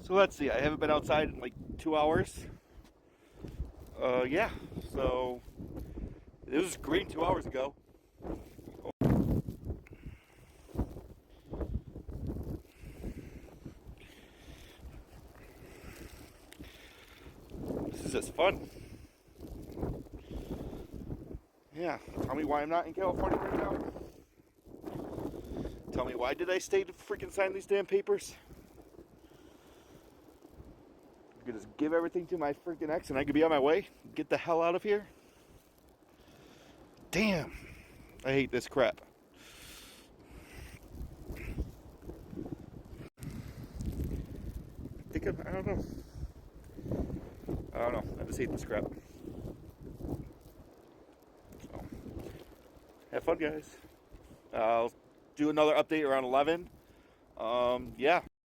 So let's see. I haven't been outside in like 2 hours. Yeah. So it was green 2 hours ago. This is just fun. Yeah. Tell me why I'm not in California right now. Tell me why did I stay to freaking sign these damn papers? I could just give everything to my freaking ex and I could be on my way. Get the hell out of here. Damn. I hate this crap. I don't know. I don't know. I just hate this crap. So, have fun, guys. I'll do another update around 11. Yeah.